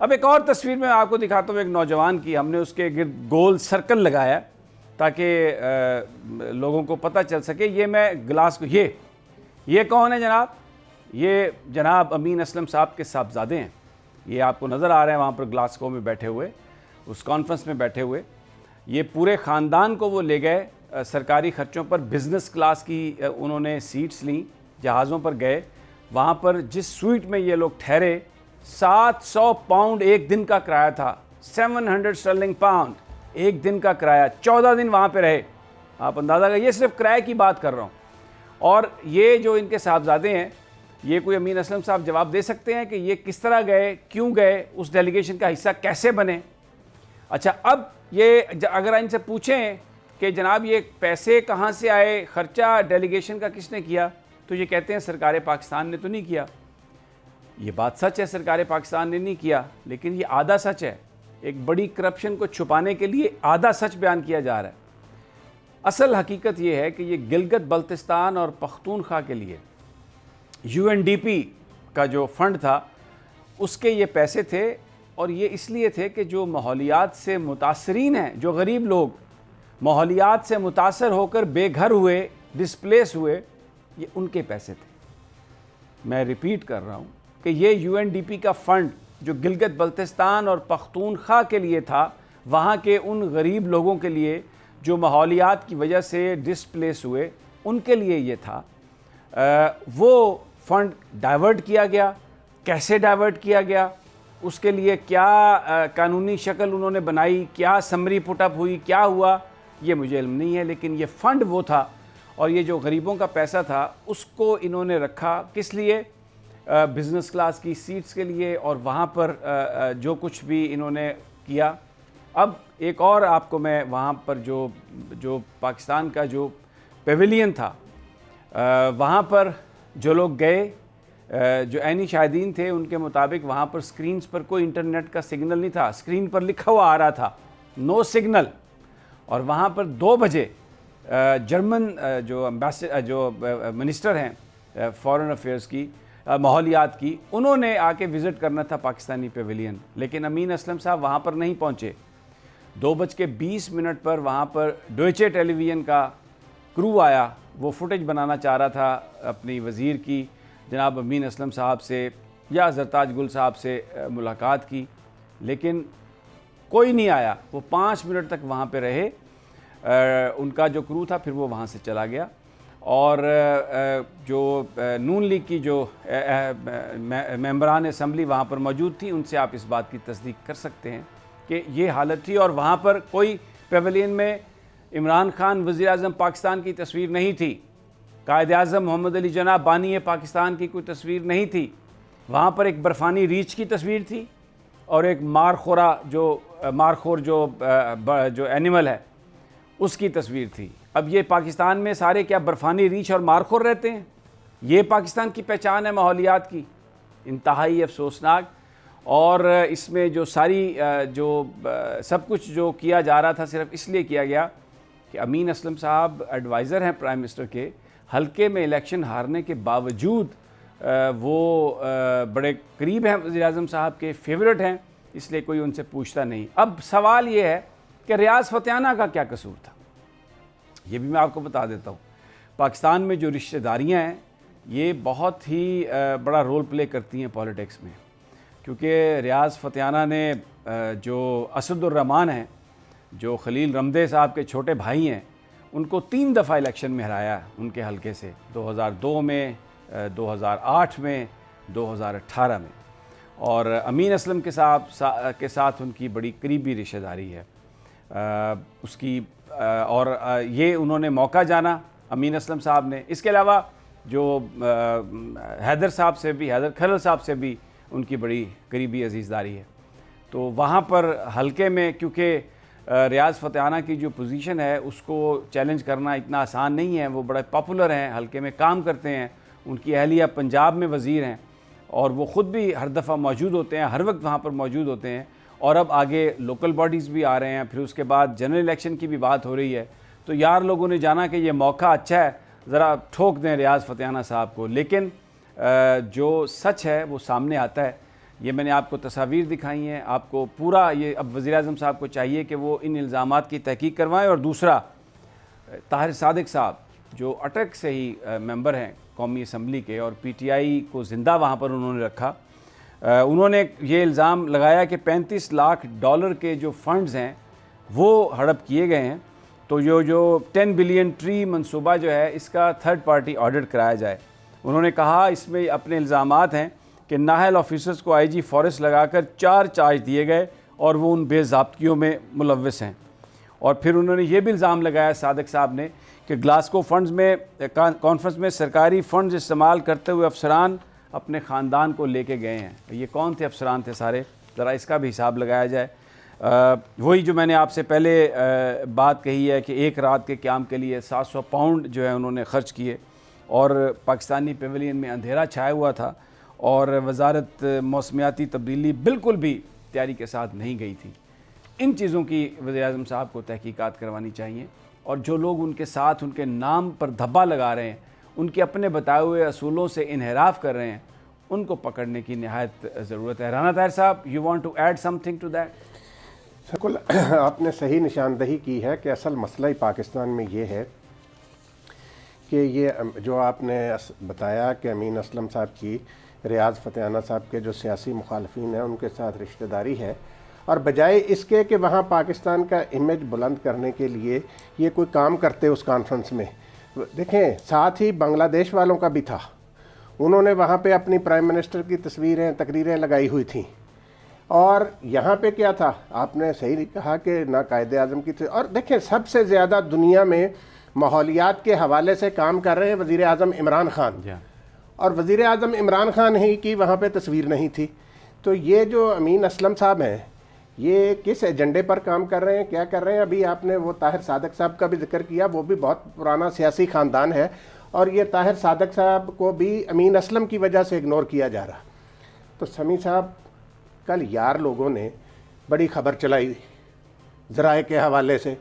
اب ایک اور تصویر میں آپ کو دکھاتا ہوں ایک نوجوان کی، ہم نے اس کے گرد گول سرکل لگایا تاکہ لوگوں کو پتہ چل سکے. یہ میں گلاس کو، یہ کون ہے جناب؟ یہ جناب امین اسلم صاحب کے صاحبزادے ہیں. یہ آپ کو نظر آ رہے ہیں وہاں پر گلاسکو میں بیٹھے ہوئے، اس کانفرنس میں بیٹھے ہوئے. یہ پورے خاندان کو وہ لے گئے سرکاری خرچوں پر، بزنس کلاس کی انہوں نے سیٹس لیں، جہازوں پر گئے. وہاں پر جس سوئٹ میں یہ لوگ ٹھہرے 700 پاؤنڈ ایک دن کا کرایہ تھا، 700 اسٹرلنگ پاؤنڈ ایک دن کا کرایہ. 14 دن وہاں پہ رہے. آپ اندازہ کریں، یہ صرف کرایہ کی بات کر رہا ہوں. اور یہ جو ان کے صاحبزادے ہیں، یہ کوئی امین اسلم صاحب جواب دے سکتے ہیں کہ یہ کس طرح گئے، کیوں گئے، اس ڈیلیگیشن کا حصہ کیسے بنے؟ اچھا، اب یہ اگر ان سے پوچھیں کہ جناب یہ پیسے کہاں سے آئے، خرچہ ڈیلیگیشن کا کس نے کیا، تو یہ کہتے ہیں سرکار پاکستان نے تو نہیں کیا. یہ بات سچ ہے، سرکار پاکستان نے نہیں کیا، لیکن یہ آدھا سچ ہے. ایک بڑی کرپشن کو چھپانے کے لیے آدھا سچ بیان کیا جا رہا ہے. اصل حقیقت یہ ہے کہ یہ گلگت بلتستان اور پختونخوا کے لیے UNDP کا جو فنڈ تھا اس کے یہ پیسے تھے، اور یہ اس لیے تھے کہ جو ماحولیات سے متاثرین ہیں، جو غریب لوگ ماحولیات سے متاثر ہو کر بے گھر ہوئے، ڈسپلیس ہوئے، یہ ان کے پیسے تھے. میں ریپیٹ کر رہا ہوں کہ یہ UNDP کا فنڈ جو گلگت بلتستان اور پختونخوا کے لیے تھا، وہاں کے ان غریب لوگوں کے لیے جو ماحولیات کی وجہ سے ڈسپلیس ہوئے، ان کے لیے یہ تھا. وہ فنڈ ڈائیورٹ کیا گیا. کیسے ڈائیورٹ کیا گیا، اس کے لیے کیا قانونی شکل انہوں نے بنائی، کیا سمری پٹ اپ ہوئی، کیا ہوا، یہ مجھے علم نہیں ہے. لیکن یہ فنڈ وہ تھا، اور یہ جو غریبوں کا پیسہ تھا اس کو انہوں نے رکھا کس لیے؟ بزنس کلاس کی سیٹس کے لیے، اور وہاں پر جو کچھ بھی انہوں نے کیا. اب ایک اور آپ کو میں وہاں پر جو پاکستان کا جو پیویلین تھا، وہاں پر جو لوگ گئے، جو عینی شاہدین تھے، ان کے مطابق وہاں پر سکرینز پر کوئی انٹرنیٹ کا سگنل نہیں تھا. سکرین پر لکھا ہوا آ رہا تھا نو سگنل. اور وہاں پر 2 بجے جرمن جو منسٹر ہیں فارن افیئرز کی، ماحولیات کی، انہوں نے آ کے وزٹ کرنا تھا پاکستانی پیویلین، لیکن امین اسلم صاحب وہاں پر نہیں پہنچے. 2:20 پر وہاں پر ڈوئچے ٹیلی ویژن کا کرو آیا. وہ فوٹیج بنانا چاہ رہا تھا اپنی وزیر کی، جناب امین اسلم صاحب سے یا زرتاج گل صاحب سے ملاقات کی، لیکن کوئی نہیں آیا. وہ 5 منٹ تک وہاں پہ رہے. ان کا جو کرو تھا پھر وہ وہاں سے چلا گیا. اور جو نون لیگ کی جو ممبران اسمبلی وہاں پر موجود تھی، ان سے آپ اس بات کی تصدیق کر سکتے ہیں کہ یہ حالت تھی. اور وہاں پر کوئی پیویلین میں عمران خان وزیر اعظم پاکستان کی تصویر نہیں تھی، قائد اعظم محمد علی جناح بانی پاکستان کی کوئی تصویر نہیں تھی. وہاں پر ایک برفانی ریچھ کی تصویر تھی، اور ایک مارخور جو اینیمل ہے اس کی تصویر تھی. اب یہ پاکستان میں سارے کیا برفانی ریچھ اور مارخور رہتے ہیں؟ یہ پاکستان کی پہچان ہے ماحولیات کی؟ انتہائی افسوسناک. اور اس میں جو سب کچھ جو کیا جا رہا تھا صرف اس لیے کیا گیا کہ امین اسلم صاحب ایڈوائزر ہیں پرائم منسٹر کے، حلقے میں الیکشن ہارنے کے باوجود وہ بڑے قریب ہیں وزیر اعظم صاحب کے، فیورٹ ہیں، اس لیے کوئی ان سے پوچھتا نہیں. اب سوال یہ ہے کہ ریاض فتیانہ کا کیا قصور تھا؟ یہ بھی میں آپ کو بتا دیتا ہوں. پاکستان میں جو رشتہ داریاں ہیں یہ بہت ہی بڑا رول پلے کرتی ہیں پولیٹکس میں، کیونکہ ریاض فتیانہ نے جو اسد الرحمان ہیں، جو خلیل رمدے صاحب کے چھوٹے بھائی ہیں، ان کو 3 دفعہ الیکشن میں ہرایا ان کے حلقے سے، 2002 میں، 2008 میں، 2018 میں. اور امین اسلم کے ساتھ ان کی بڑی قریبی رشتہ داری ہے اس کی. اور یہ انہوں نے موقع جانا امین اسلم صاحب نے. اس کے علاوہ جو حیدر کھرل صاحب سے بھی ان کی بڑی قریبی عزیزداری ہے. تو وہاں پر حلقے میں، کیونکہ ریاض فتیانہ کی جو پوزیشن ہے اس کو چیلنج کرنا اتنا آسان نہیں ہے. وہ بڑے پاپولر ہیں، حلقے میں کام کرتے ہیں، ان کی اہلیہ پنجاب میں وزیر ہیں، اور وہ خود بھی ہر دفعہ موجود ہوتے ہیں، ہر وقت وہاں پر موجود ہوتے ہیں. اور اب آگے لوکل باڈیز بھی آ رہے ہیں، پھر اس کے بعد جنرل الیکشن کی بھی بات ہو رہی ہے. تو یار لوگوں نے جانا کہ یہ موقع اچھا ہے، ذرا ٹھوک دیں ریاض فتیانہ صاحب کو. لیکن جو سچ ہے وہ سامنے آتا ہے یہ میں نے آپ کو تصاویر دکھائی ہیں. آپ کو پورا یہ اب وزیر اعظم صاحب کو چاہیے کہ وہ ان الزامات کی تحقیق کروائیں. اور دوسرا طاہر صادق صاحب جو اٹک سے ہی ممبر ہیں قومی اسمبلی کے اور پی ٹی آئی کو زندہ وہاں پر انہوں نے رکھا, انہوں نے یہ الزام لگایا کہ $35 لاکھ کے جو فنڈز ہیں وہ ہڑپ کیے گئے ہیں. تو جو 10 بلین ٹری منصوبہ جو ہے اس کا تھرڈ پارٹی آڈٹ کرایا جائے. انہوں نے کہا اس میں اپنے الزامات ہیں کہ نااہل آفیسرز کو آئی جی فارسٹ لگا کر 4 چارج دیے گئے اور وہ ان بے ضابطگیوں میں ملوث ہیں. اور پھر انہوں نے یہ بھی الزام لگایا صادق صاحب نے کہ گلاسکو فنڈز میں کانفرنس میں سرکاری فنڈز استعمال کرتے ہوئے افسران اپنے خاندان کو لے کے گئے ہیں. یہ کون تھے افسران تھے سارے, ذرا اس کا بھی حساب لگایا جائے. وہی جو میں نے آپ سے پہلے بات کہی ہے کہ ایک رات کے قیام کے لیے 700 پاؤنڈ جو ہے انہوں نے خرچ کیے اور پاکستانی پیویلین میں اندھیرا چھایا ہوا تھا اور وزارت موسمیاتی تبدیلی بالکل بھی تیاری کے ساتھ نہیں گئی تھی. ان چیزوں کی وزیر اعظم صاحب کو تحقیقات کروانی چاہیے اور جو لوگ ان کے ساتھ ان کے نام پر دھبا لگا رہے ہیں, ان کے اپنے بتائے ہوئے اصولوں سے انحراف کر رہے ہیں, ان کو پکڑنے کی نہایت ضرورت ہے. رانا طاہر صاحب, you want to add something to that? بالکل آپ نے صحیح نشاندہی کی ہے کہ اصل مسئلہ ہی پاکستان میں یہ ہے کہ یہ جو آپ نے بتایا کہ امین اسلم صاحب کی ریاض فتح صاحب کے جو سیاسی مخالفین ہیں ان کے ساتھ رشتہ داری ہے, اور بجائے اس کے کہ وہاں پاکستان کا امیج بلند کرنے کے لیے یہ کوئی کام کرتے اس کانفرنس میں. دیکھیں ساتھ ہی بنگلہ دیش والوں کا بھی تھا, انہوں نے وہاں پہ اپنی پرائم منسٹر کی تصویریں تقریریں لگائی ہوئی تھیں. اور یہاں پہ کیا تھا, آپ نے صحیح کہا کہ نہ قائد اعظم کی اور دیکھیں سب سے زیادہ دنیا میں ماحولیات کے حوالے سے کام کر رہے ہیں وزیر اعظم عمران خان, اور وزیر اعظم عمران خان ہی کی وہاں پہ تصویر نہیں تھی. تو یہ جو امین اسلم صاحب ہیں یہ کس ایجنڈے پر کام کر رہے ہیں, کیا کر رہے ہیں؟ ابھی آپ نے وہ طاہر صادق صاحب کا بھی ذکر کیا, وہ بھی بہت پرانا سیاسی خاندان ہے اور یہ طاہر صادق صاحب کو بھی امین اسلم کی وجہ سے اگنور کیا جا رہا. تو سمیع صاحب کل یار لوگوں نے بڑی خبر چلائی ذرائع کے حوالے سے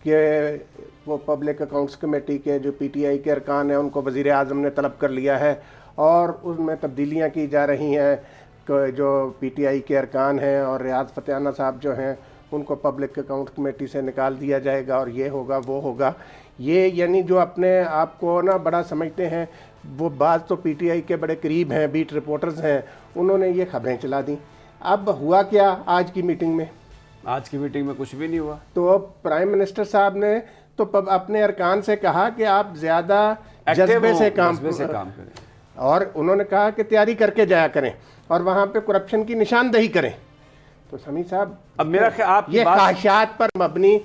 کہ وہ پبلک اکاؤنٹس کمیٹی کے جو پی ٹی آئی کے ارکان ہیں ان کو وزیر اعظم نے طلب کر لیا ہے اور اس میں تبدیلیاں کی جا رہی ہیں کہ جو پی ٹی آئی کے ارکان ہیں اور ریاض فتح صاحب جو ہیں ان کو پبلک اکاؤنٹ کمیٹی سے نکال دیا جائے گا اور یہ ہوگا وہ ہوگا. یہ یعنی جو اپنے آپ کو نا بڑا سمجھتے ہیں, وہ بعض تو پی ٹی آئی کے بڑے قریب ہیں, بیٹ رپورٹرز ہیں, انہوں نے یہ خبریں چلا دیں. اب ہوا کیا آج کی میٹنگ میں؟ آج کی میٹنگ میں کچھ بھی نہیں ہوا. تو پرائم منسٹر صاحب نے تو اپنے ارکان سے کہا کہ آپ زیادہ جذبے سے کام کریں اور انہوں نے کہا کہ تیاری کر کے جایا کریں اور وہاں پہ کرپشن کی نشاندہی کریں. تو سمیع صاحب اب میرا خیال آپ یہ خواہشات پر مبنی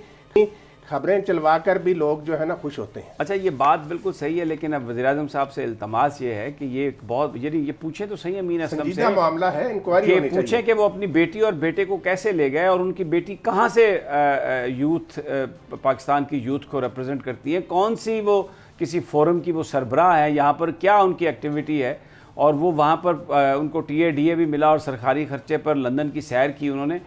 خبریں چلوا کر بھی لوگ جو ہے نا خوش ہوتے ہیں. اچھا یہ بات بالکل صحیح ہے, لیکن اب وزیر اعظم صاحب سے التماس یہ ہے کہ یہ بہت یہ پوچھیں تو صحیح امین اسلم سے معاملہ ہے, انکوائری ہونی چاہیے, پوچھیں کہ وہ اپنی بیٹی اور بیٹے کو کیسے لے گئے اور ان کی بیٹی کہاں سے یوتھ پاکستان کی یوتھ کو ریپرزینٹ کرتی ہے, کون سی وہ کسی فورم کی وہ سربراہ ہے, یہاں پر کیا ان کی ایکٹیویٹی ہے, اور وہ وہاں پر ان کو ٹی اے ڈی اے بھی ملا اور سرکاری خرچے پر لندن کی سیر کی انہوں نے.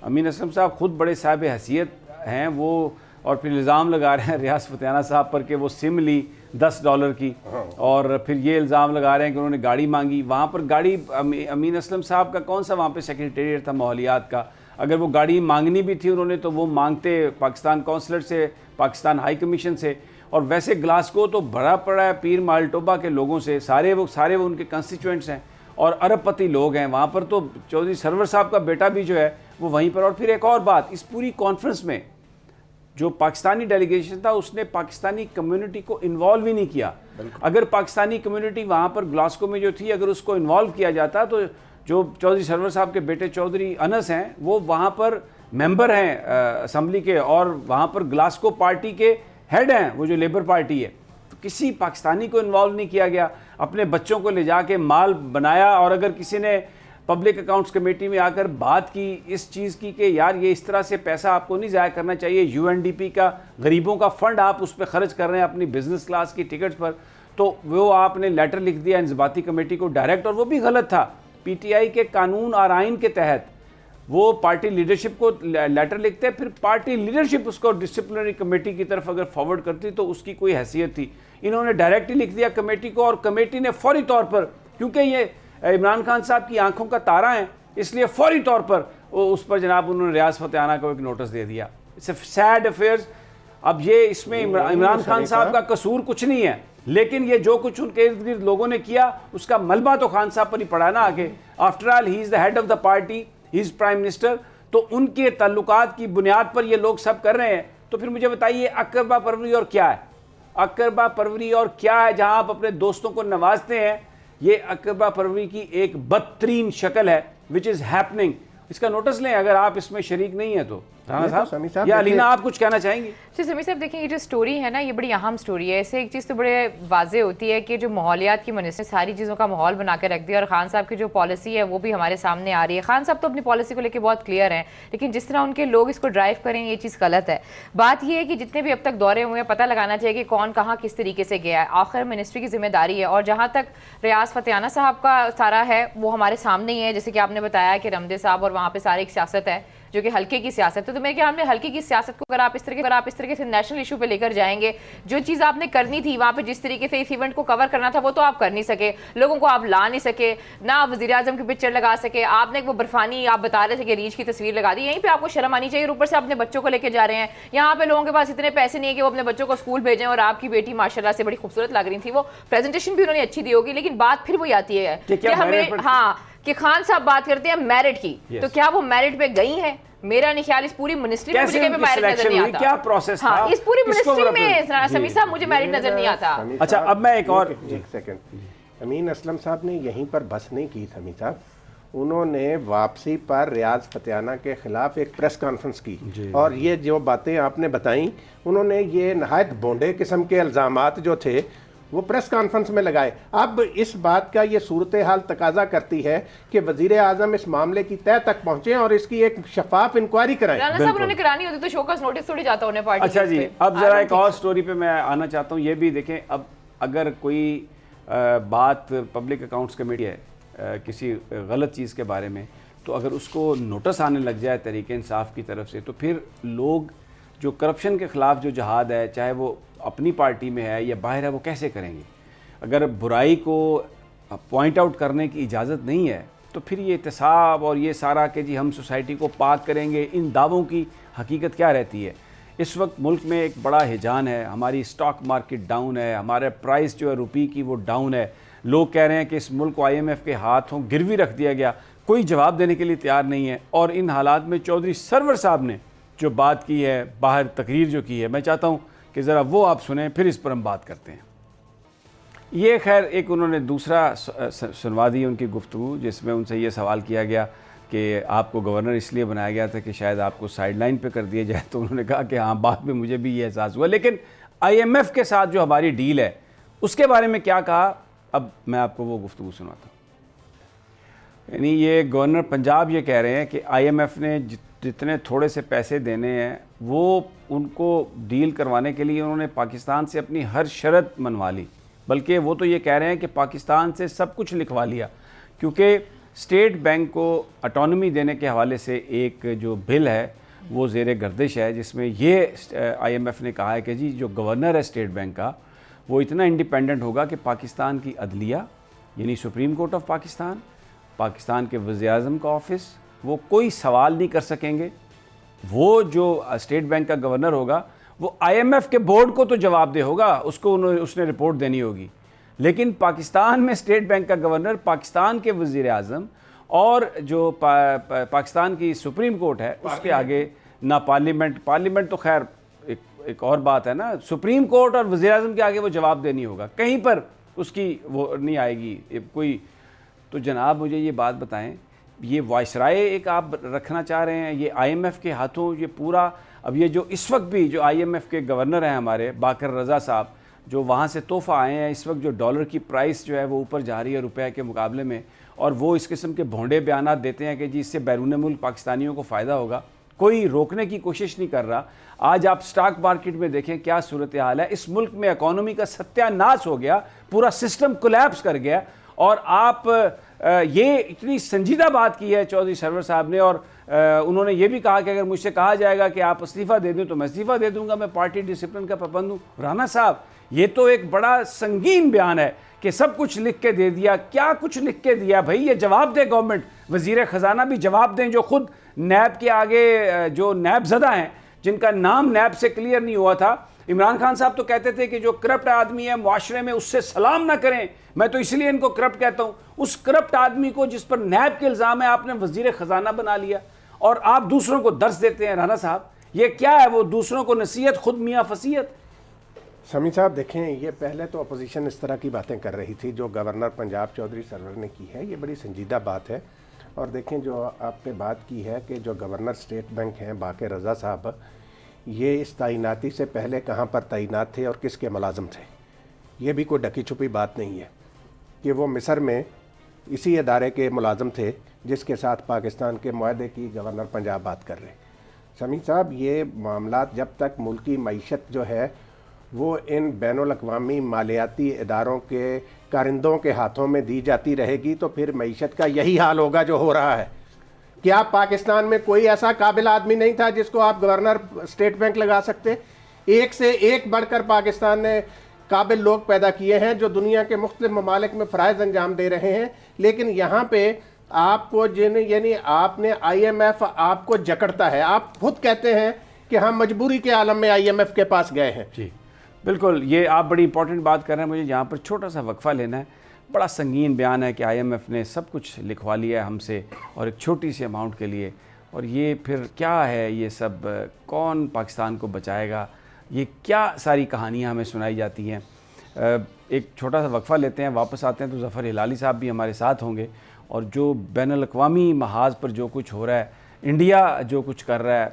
امین اسلم صاحب خود بڑے صاحب حیثیت ہیں وہ, اور پھر الزام لگا رہے ہیں ریاض فتح صاحب پر کہ وہ سم لی $10 کی, اور پھر یہ الزام لگا رہے ہیں کہ انہوں نے گاڑی مانگی. وہاں پر گاڑی امین اسلم صاحب کا کون سا وہاں پہ سیکریٹریٹ تھا ماحولیات کا, اگر وہ گاڑی مانگنی بھی تھی انہوں نے تو وہ مانگتے پاکستان کونسلر سے, پاکستان ہائی کمیشن سے. اور ویسے گلاسکو تو بھرا پڑا ہے پیر مالٹوبا کے لوگوں سے, سارے وہ ان کے کنسٹیچوئنٹس ہیں اور ارب پتی لوگ ہیں وہاں پر. تو چودھری سرور صاحب کا بیٹا بھی جو ہے وہ وہیں پر. اور پھر ایک اور بات, اس پوری کانفرنس میں جو پاکستانی ڈیلیگیشن تھا اس نے پاکستانی کمیونٹی کو انوالو ہی نہیں کیا. اگر پاکستانی کمیونٹی وہاں پر گلاسکو میں جو تھی اگر اس کو انوالو کیا جاتا تو جو چودھری سرور صاحب کے بیٹے چودھری انس ہیں وہ وہاں پر ممبر ہیں اسمبلی کے اور وہاں پر گلاسکو پارٹی کے ہیڈ ہیں, وہ جو لیبر پارٹی ہے. تو کسی پاکستانی کو انوالو نہیں کیا گیا, اپنے بچوں کو لے جا کے مال بنایا. اور اگر کسی نے پبلک اکاؤنٹس کمیٹی میں آ کر بات کی اس چیز کی کہ یار یہ اس طرح سے پیسہ آپ کو نہیں ضائع کرنا چاہیے, یو این ڈی پی کا غریبوں کا فنڈ آپ اس پہ خرچ کر رہے ہیں اپنی بزنس کلاس کی ٹکٹس پر, تو وہ آپ نے لیٹر لکھ دیا انضباطی کمیٹی کو ڈائریکٹ, اور وہ بھی غلط تھا. پی ٹی آئی کے قانون اور آئین کے تحت وہ پارٹی لیڈرشپ کو لیٹر لکھتے, پھر پارٹی لیڈرشپ اس کو ڈسپلنری کمیٹی کی طرف اگر فارورڈ کرتی تو اس کی کوئی حیثیت تھی. انہوں نے ڈائریکٹ ہی لکھ دیا کمیٹی کو, اور کمیٹی نے فوری طور پر, کیونکہ یہ عمران خان صاحب کی آنکھوں کا تارا ہیں، اس لیے فوری طور پر اس پر جناب انہوں نے ریاض فتح کو ایک نوٹس دے دیا. It's a sad affairs. اب یہ اس میں عمران خان صاحب کا قصور کچھ نہیں ہے، لیکن یہ جو کچھ ان کے ارد گرد لوگوں نے کیا اس کا ملبہ تو خان صاحب پر ہی پڑا نا آگے. After all he is the head of the party, he is prime minister. تو ان کے تعلقات کی بنیاد پر یہ لوگ سب کر رہے ہیں. تو پھر مجھے بتائیے اقربا پروری اور کیا ہے؟ اقربا پروری اور کیا ہے جہاں آپ اپنے دوستوں کو نوازتے ہیں؟ یہ اقربا پروری کی ایک بدترین شکل ہے which is happening. اس کا نوٹس لیں اگر آپ اس میں شریک نہیں ہیں تو. رانا صاحب یا علینا آپ کچھ کہنا چاہیں گی؟ جی سمیع صاحب دیکھیں یہ جو سٹوری ہے نا یہ بڑی اہم سٹوری ہے. اس سے ایک چیز تو بڑے واضح ہوتی ہے کہ جو ماحولیات کی منسٹر ساری چیزوں کا ماحول بنا کے رکھ دیا، اور خان صاحب کی جو پالیسی ہے وہ بھی ہمارے سامنے آ رہی ہے. خان صاحب تو اپنی پالیسی کو لے کے بہت کلیئر ہیں، لیکن جس طرح ان کے لوگ اس کو ڈرائیو کریں یہ چیز غلط ہے. بات یہ ہے کہ جتنے بھی اب تک دورے ہوئے ہیں پتہ لگانا چاہیے کہ کون کہاں کس طریقے سے گیا ہے. آخر منسٹری کی ذمہ داری ہے، اور جہاں تک ریاض فتح صاحب کا سارا ہے وہ ہمارے سامنے ہی ہے. جیسے کہ آپ نے بتایا کہ رمدے صاحب اور وہاں پہ سارے ایک سیاست ہے جو کہ ہلکے کی سیاست ہے. تو میرے خیال میں ہلکے کی سیاست کو اگر آپ اس طریقے سے نیشنل ایشو پہ لے کر جائیں گے، جو چیز آپ نے کرنی تھی وہاں پہ جس طریقے سے اس ایونٹ کو کور کرنا تھا وہ تو آپ کر نہیں سکے. لوگوں کو آپ لا نہیں سکے، نہ آپ وزیر اعظم کی پکچر لگا سکے. آپ نے وہ برفانی آپ بتا رہے تھے کہ ریچھ کی تصویر لگا دی. یہیں پہ آپ کو شرم آنی چاہیے. اوپر سے اپنے بچوں کو لے کے جا رہے ہیں. یہاں پہ لوگوں کے پاس اتنے پیسے نہیں ہے کہ وہ اپنے بچوں کو اسکول بھیجیں، اور آپ کی بیٹی ماشاءاللہ سے بڑی خوبصورت لگ رہی تھی. وہ پریزنٹیشن بھی انہوں نے اچھی دی ہوگی، لیکن بات پھر وہی آتی ہے کہ ہمیں کہ خان صاحب بات کرتے ہیں میرٹ کی. تو کیا وہ میرٹ پہ گئی ہیں؟ میرا نہیں خیال. اس پوری منسٹری میں مجھے کہیں میرٹ نظر نہیں آتا. کیا پروسیس تھا اس پوری منسٹری میں سمیع صاحب مجھے میرٹ نظر نہیں آتا. اچھا اب میں ایک اور سیکنڈ، امین اسلم صاحب نے یہیں پر بس نہیں کی سمیع صاحب. انہوں نے واپسی پر ریاض فتح کے خلاف ایک پریس کانفرنس کی، اور یہ جو باتیں آپ نے بتائیں انہوں نے یہ نہایت بونڈے قسم کے الزامات جو تھے وہ پریس کانفرنس میں لگائے. اب اس بات کا یہ صورتحال تقاضا کرتی ہے کہ وزیر اعظم اس معاملے کی تہہ تک پہنچیں اور اس کی ایک شفاف انکوائری کرائیں. رانا صاحب انہوں نے کرانی ہوتی تو شوکاس نوٹس تھوڑی جاتا انہیں پارٹی. اچھا جی اب ذرا ایک اور سٹوری پہ میں آنا چاہتا ہوں. یہ بھی دیکھیں، اب اگر کوئی بات پبلک اکاؤنٹس کمیٹی ہے کسی غلط چیز کے بارے میں، تو اگر اس کو نوٹس آنے لگ جائے تحریک انصاف کی طرف سے، تو پھر لوگ جو کرپشن کے خلاف جو جہاد ہے، چاہے وہ اپنی پارٹی میں ہے یا باہر ہے، وہ کیسے کریں گے؟ اگر برائی کو پوائنٹ آؤٹ کرنے کی اجازت نہیں ہے تو پھر یہ احتساب اور یہ سارا کہ جی ہم سوسائٹی کو پاک کریں گے، ان دعووں کی حقیقت کیا رہتی ہے؟ اس وقت ملک میں ایک بڑا ہیجان ہے، ہماری سٹاک مارکیٹ ڈاؤن ہے، ہمارا پرائس جو ہے روپی کی وہ ڈاؤن ہے. لوگ کہہ رہے ہیں کہ اس ملک کو IMF کے ہاتھوں گروی رکھ دیا گیا. کوئی جواب دینے کے لیے تیار نہیں ہے. اور ان حالات میں چودھری سرور صاحب نے جو بات کی ہے، باہر تقریر جو کی ہے، میں چاہتا ہوں کہ ذرا وہ آپ سنیں، پھر اس پر ہم بات کرتے ہیں. یہ خیر ایک انہوں نے دوسرا سنوا دی ان کی گفتگو، جس میں ان سے یہ سوال کیا گیا کہ آپ کو گورنر اس لیے بنایا گیا تھا کہ شاید آپ کو سائیڈ لائن پہ کر دیا جائے. تو انہوں نے کہا کہ ہاں بعد میں مجھے بھی یہ احساس ہوا، لیکن IMF کے ساتھ جو ہماری ڈیل ہے اس کے بارے میں کیا کہا، اب میں آپ کو وہ گفتگو سناتا ہوں. یعنی یہ گورنر پنجاب یہ کہہ رہے ہیں کہ IMF نے جتنے تھوڑے سے پیسے دینے ہیں وہ ان کو ڈیل کروانے کے لیے انہوں نے پاکستان سے اپنی ہر شرط منوا لی. بلکہ وہ تو یہ کہہ رہے ہیں کہ پاکستان سے سب کچھ لکھوا لیا، کیونکہ اسٹیٹ بینک کو اٹانومی دینے کے حوالے سے ایک جو بل ہے وہ زیر گردش ہے، جس میں یہ IMF نے کہا ہے کہ جی جو گورنر ہے اسٹیٹ بینک کا وہ اتنا انڈیپینڈنٹ ہوگا کہ پاکستان کی عدلیہ یعنی supreme court of Pakistan, Pakistan کے وزیر اعظم کا آفس، وہ کوئی سوال نہیں کر سکیں گے. وہ جو اسٹیٹ بینک کا گورنر ہوگا وہ IMF کے بورڈ کو تو جواب دہ ہوگا، اس نے رپورٹ دینی ہوگی. لیکن پاکستان میں اسٹیٹ بینک کا گورنر، پاکستان کے وزیر اعظم اور جو پاکستان کی سپریم کورٹ ہے اس کے آگے نہ پارلیمنٹ تو خیر ایک اور بات ہے نا، سپریم کورٹ اور وزیر اعظم کے آگے وہ جواب دینی ہوگا، کہیں پر اس کی وہ نہیں آئے گی کوئی. تو جناب مجھے یہ بات بتائیں، یہ وائسرائے ایک آپ رکھنا چاہ رہے ہیں، یہ IMF کے ہاتھوں یہ پورا، اب یہ جو اس وقت بھی جو IMF کے گورنر ہیں ہمارے باقر رضا صاحب، جو وہاں سے تحفہ آئے ہیں، اس وقت جو ڈالر کی پرائس جو ہے وہ اوپر جا رہی ہے روپے کے مقابلے میں، اور وہ اس قسم کے بھونڈے بیانات دیتے ہیں کہ جی اس سے بیرون ملک پاکستانیوں کو فائدہ ہوگا، کوئی روکنے کی کوشش نہیں کر رہا. آج آپ سٹاک مارکیٹ میں دیکھیں کیا صورتحال ہے. اس ملک میں اکانومی کا ستیہ ناش ہو گیا، پورا سسٹم کولیپس کر گیا. اور آپ یہ اتنی سنجیدہ بات کی ہے چودھری سرور صاحب نے، اور انہوں نے یہ بھی کہا کہ اگر مجھ سے کہا جائے گا کہ آپ استعفیٰ دے دیں تو میں استعفیٰ دے دوں گا, میں پارٹی ڈسپلن کا پابند ہوں. رانا صاحب یہ تو ایک بڑا سنگین بیان ہے کہ سب کچھ لکھ کے دے دیا. کیا کچھ لکھ کے دیا بھائی؟ یہ جواب دے گورنمنٹ, وزیر خزانہ بھی جواب دیں, جو خود نیب کے آگے جو نیب زدہ ہیں, جن کا نام نیب سے کلیئر نہیں ہوا تھا. عمران خان صاحب تو کہتے تھے کہ جو کرپٹ آدمی ہے معاشرے میں اس سے سلام نہ کریں, میں تو اس لیے ان کو کرپٹ کہتا ہوں. اس کرپٹ آدمی کو جس پر نیب کے الزام ہے آپ نے وزیر خزانہ بنا لیا اور آپ دوسروں کو درس دیتے ہیں. رانا صاحب یہ کیا ہے؟ وہ دوسروں کو نصیحت, خود میاں فصیحت. سمیع صاحب دیکھیں, یہ پہلے تو اپوزیشن اس طرح کی باتیں کر رہی تھی جو گورنر پنجاب چودھری سرور نے کی ہے, یہ بڑی سنجیدہ بات ہے. اور دیکھیں جو آپ نے بات کی ہے کہ جو گورنر اسٹیٹ بینک ہیں باقر رضا صاحب, یہ اس تعیناتی سے پہلے کہاں پر تعینات تھے اور کس کے ملازم تھے. یہ بھی کوئی ڈکی چھپی بات نہیں ہے کہ وہ مصر میں اسی ادارے کے ملازم تھے جس کے ساتھ پاکستان کے معاہدے کی گورنر پنجاب بات کر رہے ہیں. سمیع صاحب یہ معاملات جب تک ملکی معیشت جو ہے وہ ان بین الاقوامی مالیاتی اداروں کے کارندوں کے ہاتھوں میں دی جاتی رہے گی تو پھر معیشت کا یہی حال ہوگا جو ہو رہا ہے. کیا پاکستان میں کوئی ایسا قابل آدمی نہیں تھا جس کو آپ گورنر اسٹیٹ بینک لگا سکتے؟ ایک سے ایک بڑھ کر پاکستان نے قابل لوگ پیدا کیے ہیں جو دنیا کے مختلف ممالک میں فرائض انجام دے رہے ہیں. لیکن یہاں پہ آپ کو یعنی آپ نے IMF آپ کو جکڑتا ہے. آپ خود کہتے ہیں کہ ہم مجبوری کے عالم میں IMF کے پاس گئے ہیں. جی بالکل, یہ آپ بڑی امپورٹنٹ بات کر رہے ہیں. مجھے یہاں پر چھوٹا سا وقفہ لینا ہے. بڑا سنگین بیان ہے کہ IMF نے سب کچھ لکھوا لیا ہے ہم سے اور ایک چھوٹی سی اماؤنٹ کے لیے, اور یہ پھر کیا ہے یہ سب؟ کون پاکستان کو بچائے گا؟ یہ کیا ساری کہانیاں ہمیں سنائی جاتی ہیں. ایک چھوٹا سا وقفہ لیتے ہیں, واپس آتے ہیں تو ظفر ہلالی صاحب بھی ہمارے ساتھ ہوں گے, اور جو بین الاقوامی محاذ پر جو کچھ ہو رہا ہے, انڈیا جو کچھ کر رہا ہے,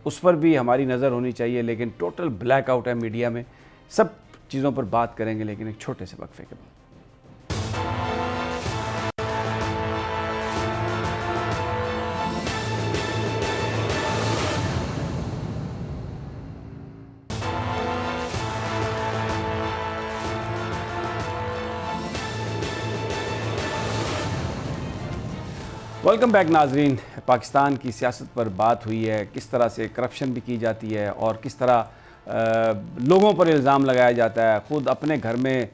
اس پر بھی ہماری نظر ہونی چاہیے. لیکن ٹوٹل بلیک آؤٹ ہے میڈیا میں. سب چیزوں پر بات کریں گے لیکن ایک چھوٹے سے وقفے کے بعد. ویلکم بیک ناظرین. پاکستان کی سیاست پر بات ہوئی ہے, کس طرح سے کرپشن بھی کی جاتی ہے اور کس طرح لوگوں پر الزام لگایا جاتا ہے. خود اپنے گھر میں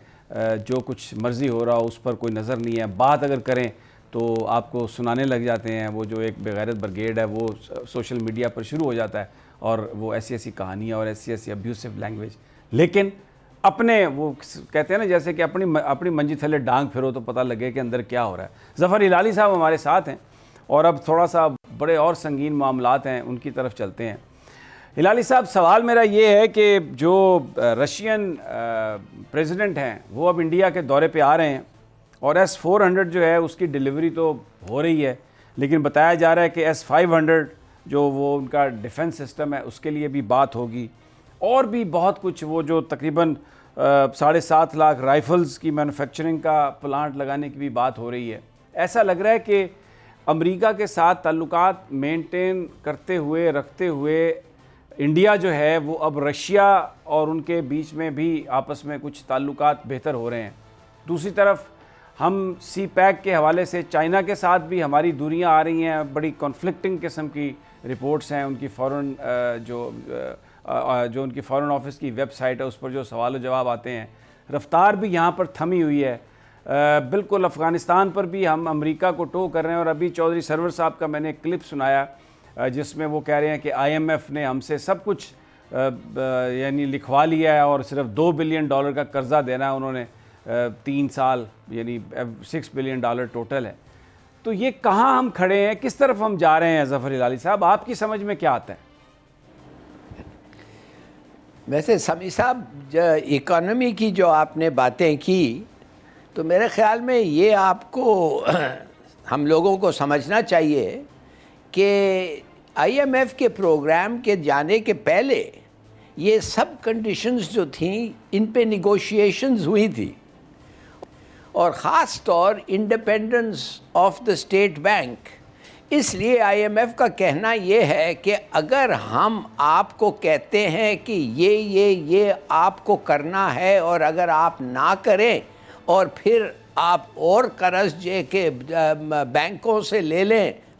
جو کچھ مرضی ہو رہا ہو اس پر کوئی نظر نہیں ہے. بات اگر کریں تو آپ کو سنانے لگ جاتے ہیں. وہ جو ایک بغیرت بریگیڈ ہے وہ سوشل میڈیا پر شروع ہو جاتا ہے اور وہ ایسی ایسی کہانیاں اور ایسی ایسی ابیوسو لینگویج. لیکن اپنے وہ کہتے ہیں نا جیسے کہ اپنی منجی تھلے ڈانگ پھرو تو پتہ لگے کہ اندر کیا ہو رہا ہے. ظفر ہلالی صاحب ہمارے ساتھ ہیں اور اب تھوڑا سا بڑے اور سنگین معاملات ہیں ان کی طرف چلتے ہیں. ہلالی صاحب سوال میرا یہ ہے کہ جو رشین پریزیڈنٹ ہیں وہ اب انڈیا کے دورے پہ آ رہے ہیں اور S-400 جو ہے اس کی ڈیلیوری تو ہو رہی ہے, لیکن بتایا جا رہا ہے کہ S-500 جو وہ ان کا ڈیفنس سسٹم ہے اس کے لیے بھی بات ہوگی, اور بھی بہت کچھ. وہ جو تقریباً 7.5 لاکھ رائفلز کی مینوفیکچرنگ کا پلانٹ لگانے کی بھی بات ہو رہی ہے. ایسا لگ رہا ہے کہ امریکہ کے ساتھ تعلقات مینٹین کرتے ہوئے رکھتے ہوئے انڈیا جو ہے وہ اب رشیا اور ان کے بیچ میں بھی آپس میں کچھ تعلقات بہتر ہو رہے ہیں. دوسری طرف ہم سی پیک کے حوالے سے چائنا کے ساتھ بھی ہماری دوریاں آ رہی ہیں. بڑی کنفلکٹنگ قسم کی رپورٹس ہیں. ان کی فورن جو ان کی فورن آفس کی ویب سائٹ ہے اس پر جو سوال و جواب آتے ہیں, رفتار بھی یہاں پر تھمی ہوئی ہے. بالکل افغانستان پر بھی ہم امریکہ کو ٹو کر رہے ہیں. اور ابھی چودھری سرور صاحب کا میں نے ایک کلپ سنایا جس میں وہ کہہ رہے ہیں کہ IMF نے ہم سے سب کچھ یعنی لکھوا لیا ہے اور صرف $2 بلین کا قرضہ دینا ہے انہوں نے 3 سال, یعنی $6 بلین ٹوٹل ہے. تو یہ کہاں ہم کھڑے ہیں, کس طرف ہم جا رہے ہیں ظفر ہلالی صاحب؟ آپ کی سمجھ میں کیا آتا ہے؟ ویسے سمیع صاحب اکانومی کی جو آپ نے باتیں کی تو میرے خیال میں یہ آپ کو ہم لوگوں کو سمجھنا چاہیے کہ IMF کے پروگرام کے جانے کے پہلے یہ سب کنڈیشنز جو تھیں ان پہ نیگوشیشنز ہوئی تھی, اور خاص طور independence of the State Bank. اس لیے IMF کا کہنا یہ ہے کہ اگر ہم آپ کو کہتے ہیں کہ یہ آپ کو کرنا ہے اور اگر آپ نہ کریں اور پھر آپ اور قرض کے بینکوں سے لے لیں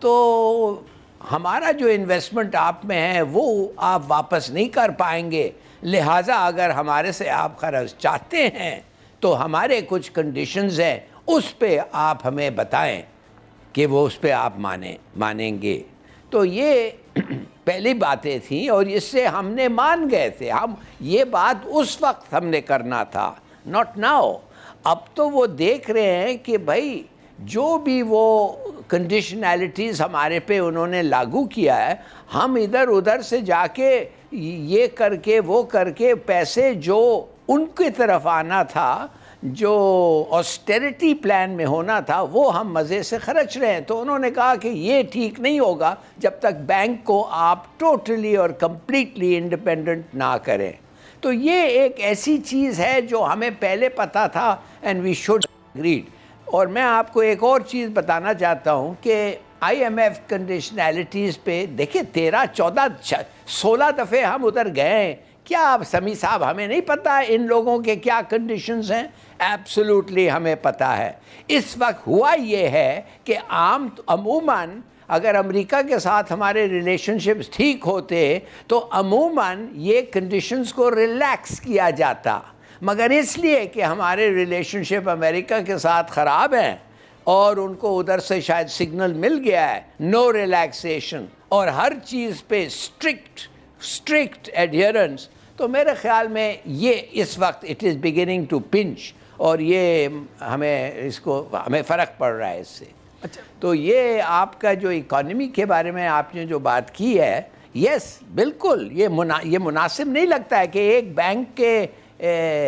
تو ہمارا جو انویسٹمنٹ آپ میں ہے وہ آپ واپس نہیں کر پائیں گے. لہٰذا اگر ہمارے سے آپ قرض چاہتے ہیں تو ہمارے کچھ کنڈیشنز ہیں, اس پہ آپ ہمیں بتائیں کہ وہ اس پہ آپ مانیں گے. تو یہ پہلی باتیں تھیں اور اس سے ہم نے مان گئے تھے. ہم یہ بات اس وقت ہم نے کرنا تھا, ناٹ ناؤ. اب تو وہ دیکھ رہے ہیں کہ بھائی جو بھی وہ کنڈیشنالٹیز ہمارے پہ انہوں نے لاگو کیا ہے, ہم ادھر ادھر سے جا کے یہ کر کے وہ کر کے پیسے جو ان کی طرف آنا تھا, جو آسٹیریٹی پلان میں ہونا تھا, وہ ہم مزے سے خرچ رہے ہیں. تو انہوں نے کہا کہ یہ ٹھیک نہیں ہوگا جب تک بینک کو آپ ٹوٹلی اور کمپلیٹلی انڈیپینڈنٹ نہ کریں. تو یہ ایک ایسی چیز ہے جو ہمیں پہلے پتہ تھا اینڈ وی شوڈ اگریڈ. اور میں آپ کو ایک اور چیز بتانا چاہتا ہوں کہ آئی ایم ایف کنڈیشنالٹیز پہ دیکھیں 13, 14, 16 دفعے ہم ادھر گئے ہیں. کیا آپ سمیع صاحب ہمیں نہیں پتہ ان لوگوں کے کیا کنڈیشنز ہیں؟ ایبسولوٹلی ہمیں پتہ ہے. اس وقت ہوا یہ ہے کہ عموماً اگر امریکہ کے ساتھ ہمارے ریلیشن شپس ٹھیک ہوتے تو عموماً یہ کنڈیشنز کو ریلیکس کیا جاتا, مگر اس لیے کہ ہمارے ریلیشن شپ امریکہ کے ساتھ خراب ہیں اور ان کو ادھر سے شاید سگنل مل گیا ہے نو ریلیکسیشن اور ہر چیز پہ اسٹرکٹ ایڈیرنس, تو میرے خیال میں یہ اس وقت it is beginning to pinch اور یہ ہمیں فرق پڑ رہا ہے اس سے. تو یہ آپ کا جو اکانومی کے بارے میں آپ نے جو بات کی ہے, یس بالکل یہ مناسب نہیں لگتا ہے کہ ایک بینک کے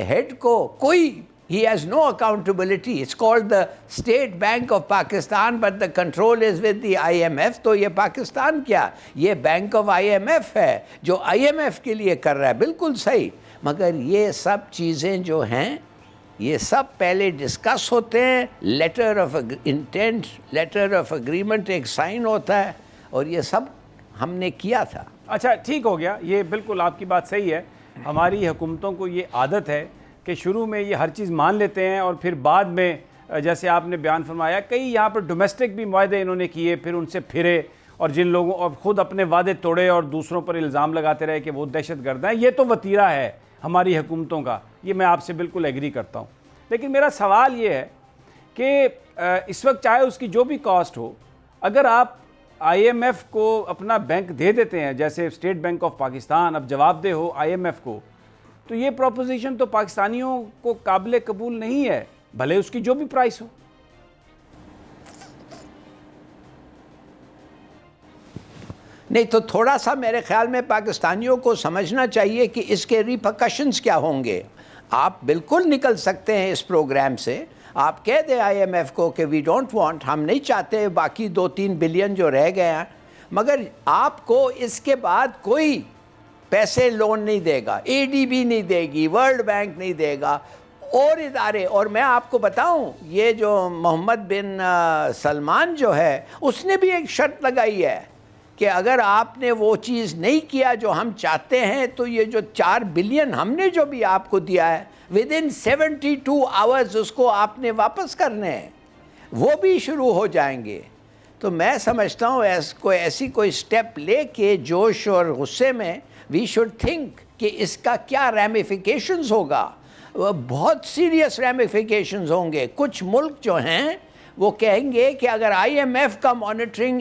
ہیڈ کو کوئی he has no accountability. It's called the State Bank of Pakistan but the control is with the IMF. تو یہ پاکستان کیا, یہ بینک آف IMF ہے جو IMF کے لیے کر رہا ہے, بالکل صحیح. مگر یہ سب چیزیں جو ہیں یہ سب پہلے ڈسکس ہوتے ہیں, letter of intent, letter of agreement ایک سائن ہوتا ہے, اور یہ سب ہم نے کیا تھا. اچھا ٹھیک ہو گیا, یہ بالکل آپ کی بات صحیح ہے. ہماری حکومتوں کو یہ عادت ہے کہ شروع میں یہ ہر چیز مان لیتے ہیں اور پھر بعد میں جیسے آپ نے بیان فرمایا کئی یہاں پر ڈومیسٹک بھی معاہدے انہوں نے کیے, پھر ان سے پھرے اور جن لوگوں اور خود اپنے وعدے توڑے اور دوسروں پر الزام لگاتے رہے کہ وہ دہشت گرد ہیں. یہ تو وتیرہ ہے ہماری حکومتوں کا, یہ میں آپ سے بالکل ایگری کرتا ہوں. لیکن میرا سوال یہ ہے کہ اس وقت چاہے اس کی جو بھی کاسٹ ہو, اگر آپ آئی ایم ایف کو اپنا بینک دے دیتے ہیں جیسے اسٹیٹ بینک آف پاکستان اب جواب دہ ہو آئی ایم ایف کو, تو یہ پروپوزیشن تو پاکستانیوں کو قابل قبول نہیں ہے, بھلے اس کی جو بھی پرائس ہو. نہیں تو تھوڑا سا میرے خیال میں پاکستانیوں کو سمجھنا چاہیے کہ اس کے ریپرکشنز کیا ہوں گے. آپ بالکل نکل سکتے ہیں اس پروگرام سے, آپ کہہ دیں آئی ایم ایف کو کہ وی ڈونٹ وانٹ, ہم نہیں چاہتے باقی 2-3 بلین جو رہ گئے ہیں, مگر آپ کو اس کے بعد کوئی پیسے لون نہیں دے گا, اے ڈی بی نہیں دے گی, ورلڈ بینک نہیں دے گا, اور ادارے. اور میں آپ کو بتاؤں یہ جو محمد بن سلمان جو ہے اس نے بھی ایک شرط لگائی ہے کہ اگر آپ نے وہ چیز نہیں کیا جو ہم چاہتے ہیں تو یہ جو 4 بلین ہم نے جو بھی آپ کو دیا ہے ودن 72 آورز اس کو آپ نے واپس کرنے ہیں, وہ بھی شروع ہو جائیں گے. تو میں سمجھتا ہوں ایسی کوئی سٹیپ لے کے جوش اور غصے میں وی شوڈ تھنک کہ اس کا کیا ریمیفیکیشنز ہوگا. بہت سیریس ریمیفیکیشنز ہوں گے. کچھ ملک جو ہیں وہ کہیں گے کہ اگر آئی ایم ایف کا مانیٹرنگ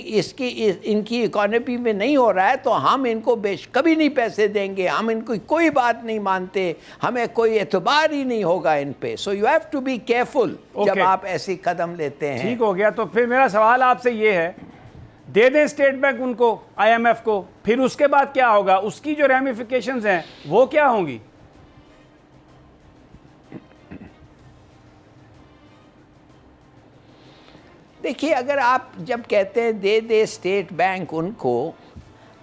ان کی اکانومی میں نہیں ہو رہا ہے تو ہم ان کو کبھی نہیں پیسے دیں گے, ہم ان کی کوئی بات نہیں مانتے, ہمیں کوئی اعتبار ہی نہیں ہوگا ان پہ. So you have to be careful جب آپ ایسی قدم لیتے ہیں. ٹھیک ہو گیا. تو پھر میرا سوال آپ سے یہ ہے, دے دیں اسٹیٹ بینک ان کو آئی ایم ایف کو, پھر اس کے بعد کیا ہوگا, اس کی جو ریمیفیکیشنز ہیں وہ کیا ہوں گی؟ دیکھیے اگر آپ جب کہتے ہیں دے دے اسٹیٹ بینک ان کو,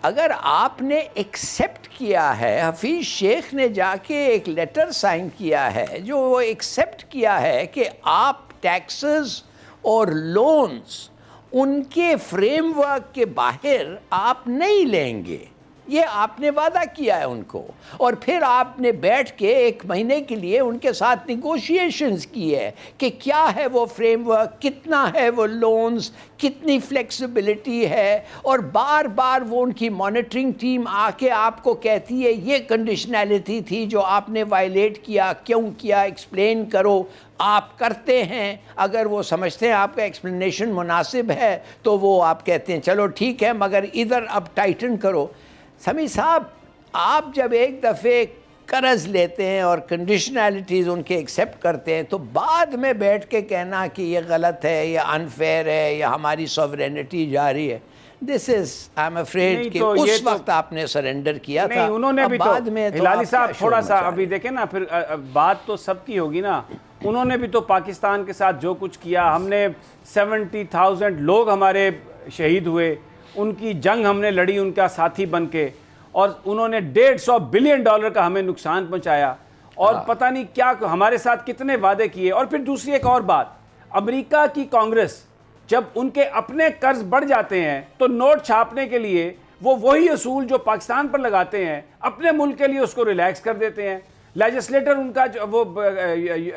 اگر آپ نے ایکسیپٹ کیا ہے, حفیظ شیخ نے جا کے ایک لیٹر سائن کیا ہے جو وہ ایکسیپٹ کیا ہے کہ آپ ٹیکسز اور لونز ان کے فریم ورک کے باہر آپ نہیں لیں گے, یہ آپ نے وعدہ کیا ہے ان کو، اور پھر آپ نے بیٹھ کے 1 مہینے کے لیے ان کے ساتھ نیگوشیشنز کی ہے کہ کیا ہے وہ فریم ورک، کتنا ہے وہ لونز، کتنی فلیکسیبلٹی ہے، اور بار بار وہ ان کی مانیٹرنگ ٹیم آ کے آپ کو کہتی ہے یہ کنڈیشنلٹی تھی جو آپ نے وائلیٹ کیا، کیوں کیا، ایکسپلین کرو۔ آپ کرتے ہیں، اگر وہ سمجھتے ہیں آپ کا ایکسپلینیشن مناسب ہے تو وہ آپ کہتے ہیں چلو ٹھیک ہے، مگر ادھر اب ٹائٹن کرو۔ سمیع صاحب، آپ جب ایک دفعہ قرض لیتے ہیں اور کنڈیشنالٹیز ان کے ایکسیپٹ کرتے ہیں تو بعد میں بیٹھ کے کہنا کہ یہ غلط ہے، یہ انفیئر ہے، یا ہماری سوورینٹی جا رہی ہے، دس از آئی ایم افریڈ کہ اس وقت آپ نے سرنڈر کیا تھا۔ انہوں نے بھی بعد میں ہلالی صاحب تھوڑا سا ابھی دیکھیں نا، پھر بات تو سب کی ہوگی نا، انہوں نے بھی تو پاکستان کے ساتھ جو کچھ کیا، ہم نے 70,000 لوگ ہمارے شہید ہوئے، ان کی جنگ ہم نے لڑی ان کا ساتھی بن کے، اور انہوں نے $150 بلین کا ہمیں نقصان پہنچایا، اور پتہ نہیں کیا ہمارے ساتھ کتنے وعدے کیے۔ اور پھر دوسری ایک اور بات، امریکہ کی کانگریس جب ان کے اپنے قرض بڑھ جاتے ہیں تو نوٹ چھاپنے کے لیے وہ وہی اصول جو پاکستان پر لگاتے ہیں اپنے ملک کے لیے اس کو ریلیکس کر دیتے ہیں۔ لیجسلیٹر ان کا وہ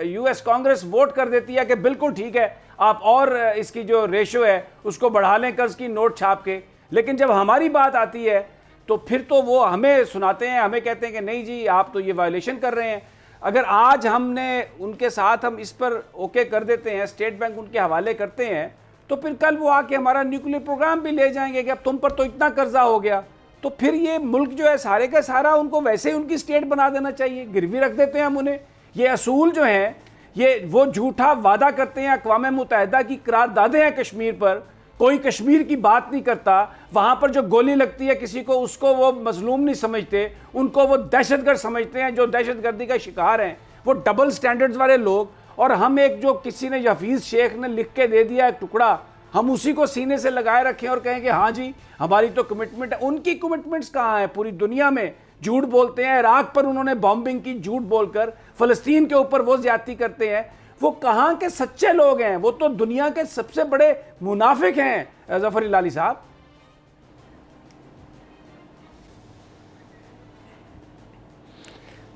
یو ایس کانگریس ووٹ کر دیتی ہے کہ بالکل ٹھیک ہے، آپ اور اس کی جو ریشو ہے اس کو بڑھا لیں قرض کی، نوٹ چھاپ کے۔ لیکن جب ہماری بات آتی ہے تو پھر تو وہ ہمیں سناتے ہیں، ہمیں کہتے ہیں کہ نہیں جی آپ تو یہ وائلیشن کر رہے ہیں۔ اگر آج ہم نے ان کے ساتھ ہم اس پر اوکے کر دیتے ہیں، اسٹیٹ بینک ان کے حوالے کرتے ہیں، تو پھر کل وہ آ کے ہمارا نیوکلیر پروگرام بھی لے جائیں گے کہ اب تم پر تو اتنا قرضہ ہو گیا، تو پھر یہ ملک جو ہے سارے کا سارا ان کو ویسے ہی ان کی سٹیٹ بنا دینا چاہیے، گروی رکھ دیتے ہیں ہم انہیں۔ یہ اصول جو ہیں یہ وہ جھوٹا وعدہ کرتے ہیں، اقوام متحدہ کی قراردادیں ہیں کشمیر پر، کوئی کشمیر کی بات نہیں کرتا، وہاں پر جو گولی لگتی ہے کسی کو اس کو وہ مظلوم نہیں سمجھتے، ان کو وہ دہشت گرد سمجھتے ہیں جو دہشت گردی کا شکار ہیں، وہ ڈبل سٹینڈرڈز والے لوگ۔ اور ہم ایک جو کسی نے حفیظ شیخ نے لکھ کے دے دیا ایک ٹکڑا، ہم اسی کو سینے سے لگائے رکھیں اور کہیں کہ ہاں جی ہماری تو کمٹمنٹ ہے۔ ان کی کمٹمنٹس کہاں ہیں؟ پوری دنیا میں جھوٹ بولتے ہیں، عراق پر انہوں نے بامبنگ کی جھوٹ بول کر، فلسطین کے اوپر وہ زیادتی کرتے ہیں، وہ کہاں کے سچے لوگ ہیں؟ وہ تو دنیا کے سب سے بڑے منافق ہیں ظفر ہلالی صاحب۔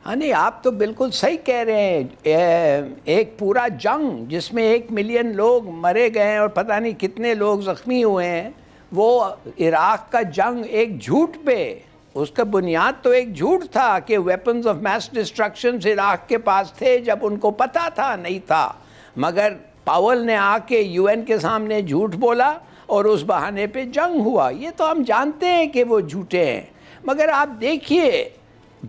ہاں نہیں، آپ تو بالکل صحیح کہہ رہے ہیں۔ ایک پورا جنگ جس میں 1 ملین لوگ مرے گئے ہیں اور پتہ نہیں کتنے لوگ زخمی ہوئے ہیں، وہ عراق کا جنگ ایک جھوٹ پہ، اس کا بنیاد تو ایک جھوٹ تھا کہ weapons of mass destruction Iraq کے پاس تھے جب ان کو پتہ تھا نہیں تھا، مگر پاول نے آ کے UN کے سامنے جھوٹ بولا اور اس بہانے پہ جنگ ہوا۔ یہ تو ہم جانتے ہیں کہ وہ جھوٹے ہیں، مگر آپ دیکھیے،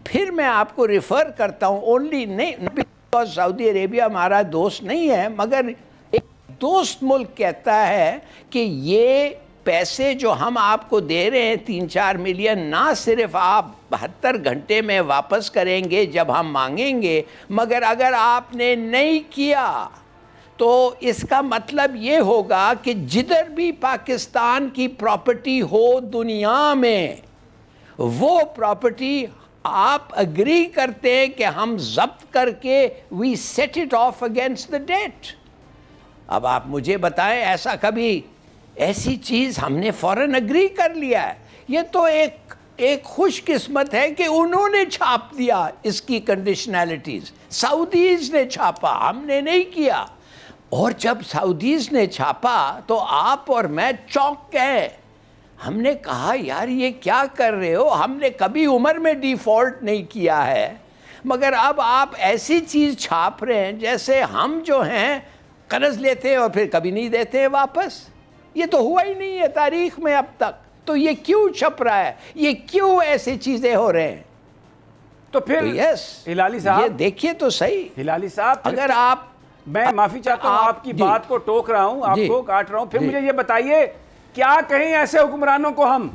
پھر میں آپ کو ریفر کرتا ہوں، اونلی نہیں سعودی عربیہ ہمارا دوست نہیں ہے، مگر ایک دوست ملک کہتا ہے کہ یہ پیسے جو ہم آپ کو دے رہے ہیں 3-4 ملین، نہ صرف آپ 72 گھنٹے میں واپس کریں گے جب ہم مانگیں گے، مگر اگر آپ نے نہیں کیا تو اس کا مطلب یہ ہوگا کہ جدھر بھی پاکستان کی پراپرٹی ہو دنیا میں، وہ پراپرٹی آپ اگری کرتے ہیں کہ ہم ضبط کر کے we set it off against the date. اب آپ مجھے بتائیں، ایسا کبھی ایسی چیز ہم نے فوراً اگری کر لیا ہے؟ یہ تو ایک خوش قسمت ہے کہ انہوں نے چھاپ دیا اس کی کنڈیشنالٹیز، سعودیز نے چھاپا، ہم نے نہیں کیا۔ اور جب سعودیز نے چھاپا تو آپ اور میں چونک گئے، ہم نے کہا یار یہ کیا کر رہے ہو، ہم نے کبھی عمر میں ڈیفالٹ نہیں کیا ہے، مگر اب آپ ایسی چیز چھاپ رہے ہیں جیسے ہم جو ہیں قرض لیتے ہیں اور پھر کبھی نہیں دیتے ہیں واپس۔ یہ تو ہوا ہی نہیں ہے تاریخ میں اب تک، تو یہ کیوں چھپ رہا ہے؟ یہ کیوں ایسی چیزیں ہو رہے ہیں؟ تو پھر یس ہلالی صاحب، یہ دیکھیے تو صحیح، ہلالی صاحب اگر آپ، میں معافی چاہتا ہوں آپ کی بات کو ٹوک رہا ہوں، آپ کو کاٹ رہا ہوں، پھر مجھے یہ بتائیے کیا کہیں ایسے حکمرانوں کو ہم؟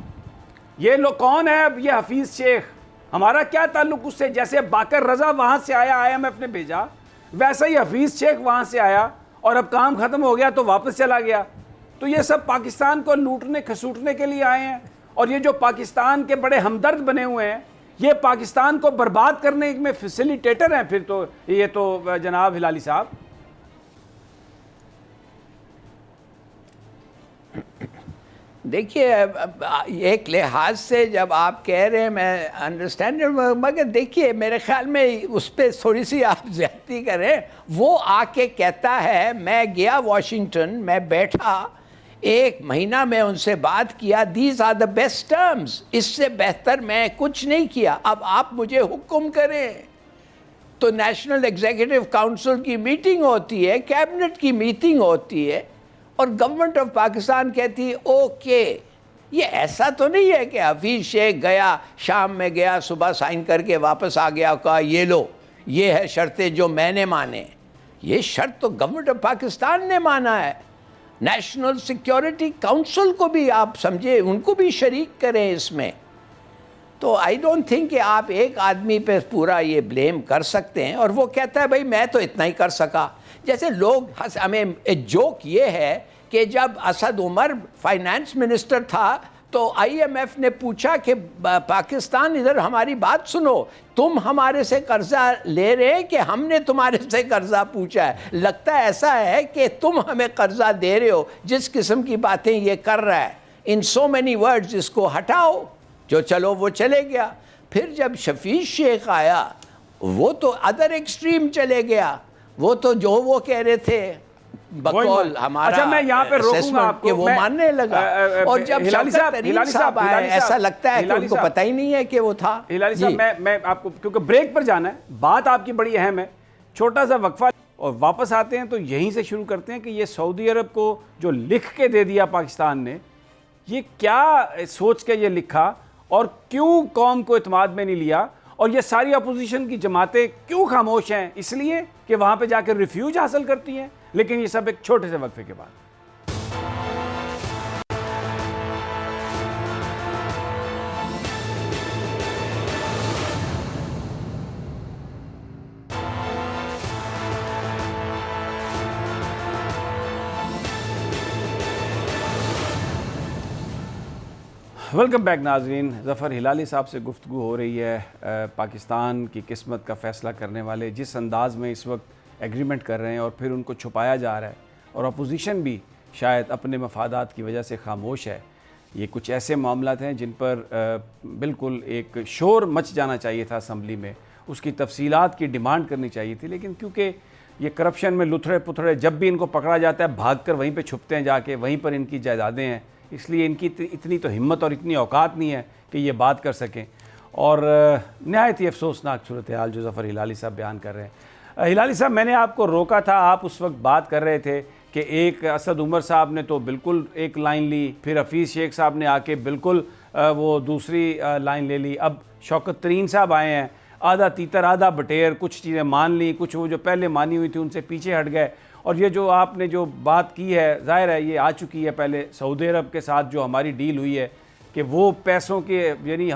یہ لوگ کون ہے اب؟ یہ حفیظ شیخ، ہمارا کیا تعلق اس سے؟ جیسے باقر رضا وہاں سے آیا، IMF نے بھیجا، ویسا ہی حفیظ شیخ وہاں سے آیا اور اب کام ختم ہو گیا تو واپس چلا گیا۔ تو یہ سب پاکستان کو لوٹنے کھسوٹنے کے لیے آئے ہیں، اور یہ جو پاکستان کے بڑے ہمدرد بنے ہوئے ہیں، یہ پاکستان کو برباد کرنے میں فیسیلیٹیٹر ہیں پھر تو یہ تو جناب ہلالی صاحب۔ دیکھیے ایک لحاظ سے جب آپ کہہ رہے ہیں میں انڈرسٹینڈ، مگر دیکھیے میرے خیال میں اس پہ تھوڑی سی آپ زیادتی کریں. وہ آ کے کہتا ہے میں گیا واشنگٹن، میں بیٹھا 1 مہینہ میں ان سے بات کیا، these are the best terms, اس سے بہتر میں کچھ نہیں کیا، اب آپ مجھے حکم کریں. تو نیشنل ایگزیکٹو کاؤنسل کی میٹنگ ہوتی ہے، کیبنٹ کی میٹنگ ہوتی ہے، اور گورنمنٹ آف پاکستان کہتی ہے اوکے. یہ ایسا تو نہیں ہے کہ حفیظ شیخ گیا، شام میں گیا، صبح سائن کر کے واپس آ گیا، کہا یہ لو یہ ہے شرطیں جو میں نے مانے. یہ شرط تو گورنمنٹ آف پاکستان نے مانا ہے. نیشنل سیکیورٹی کاؤنسل کو بھی آپ سمجھے، ان کو بھی شریک کریں اس میں. تو آئی ڈونٹ تھنک کہ آپ ایک آدمی پہ پورا یہ بلیم کر سکتے ہیں. اور وہ کہتا ہے بھائی میں تو اتنا ہی کر سکا. جیسے لوگ ہمیں جوک یہ ہے کہ جب اسد عمر فائنانس منسٹر تھا تو آئی ایم ایف نے پوچھا کہ پاکستان ادھر ہماری بات سنو، تم ہمارے سے قرضہ لے رہے کہ ہم نے تمہارے سے قرضہ پوچھا ہے؟ لگتا ہے ایسا ہے کہ تم ہمیں قرضہ دے رہے ہو. جس قسم کی باتیں یہ کر رہا ہے ان سو مینی ورڈز، اس کو ہٹاؤ. جو چلو وہ چلے گیا. پھر جب شفیع شیخ آیا وہ تو ادر ایکسٹریم چلے گیا. وہ تو جو وہ کہہ رہے تھے بقول ہمارا اچھا میں یہاں پہ روکوں گا آپ کو، وہ ماننے لگا. اور جب شوکت طرین صاحب آئے ایسا لگتا ہے کہ ان کو پتہ ہی نہیں ہے کہ وہ تھا. ہلالی صاحب میں آپ کو، کیونکہ بریک پر جانا ہے، بات آپ کی بڑی اہم ہے، چھوٹا سا وقفہ اور واپس آتے ہیں. تو یہیں سے شروع کرتے ہیں کہ یہ سعودی عرب کو جو لکھ کے دے دیا پاکستان نے، یہ کیا سوچ کے یہ لکھا اور کیوں قوم کو اعتماد میں نہیں لیا؟ اور یہ ساری اپوزیشن کی جماعتیں کیوں خاموش ہیں؟ اس لیے کہ وہاں پہ جا کے ریفیوج حاصل کرتی ہیں. لیکن یہ سب ایک چھوٹے سے وقفے کے بعد. ویلکم بیک ناظرین. ظفر ہلالی صاحب سے گفتگو ہو رہی ہے. پاکستان کی قسمت کا فیصلہ کرنے والے جس انداز میں اس وقت ایگریمنٹ کر رہے ہیں اور پھر ان کو چھپایا جا رہا ہے، اور اپوزیشن بھی شاید اپنے مفادات کی وجہ سے خاموش ہے. یہ کچھ ایسے معاملات ہیں جن پر بالکل ایک شور مچ جانا چاہیے تھا اسمبلی میں، اس کی تفصیلات کی ڈیمانڈ کرنی چاہیے تھی. لیکن کیونکہ یہ کرپشن میں لتھڑے پتھڑے جب بھی ان کو پکڑا جاتا ہے بھاگ کر وہیں پہ چھپتے ہیں، جا کے وہیں پر ان کی جائیدادیں ہیں، اس لیے ان کی اتنی تو ہمت اور اتنی اوقات نہیں ہے کہ یہ بات کر سکیں. اور نہایت ہی افسوسناک صورتحال جو ظفر ہلالی صاحب بیان کر رہے ہیں. ہلالی صاحب میں نے آپ کو روکا تھا، آپ اس وقت بات کر رہے تھے کہ ایک اسد عمر صاحب نے تو بالکل ایک لائن لی، پھر حفیظ شیخ صاحب نے آ کے بالکل وہ دوسری لائن لے لی. اب شوکت طرین صاحب آئے ہیں، آدھا تیتر آدھا بٹیر، کچھ چیزیں مان لیں، کچھ وہ جو پہلے مانی ہوئی تھی ان سے پیچھے ہٹ گئے. اور یہ جو آپ نے جو بات کی ہے ظاہر ہے یہ آ چکی ہے پہلے سعودی عرب کے ساتھ جو ہماری ڈیل ہوئی ہے کہ وہ پیسوں کے یعنی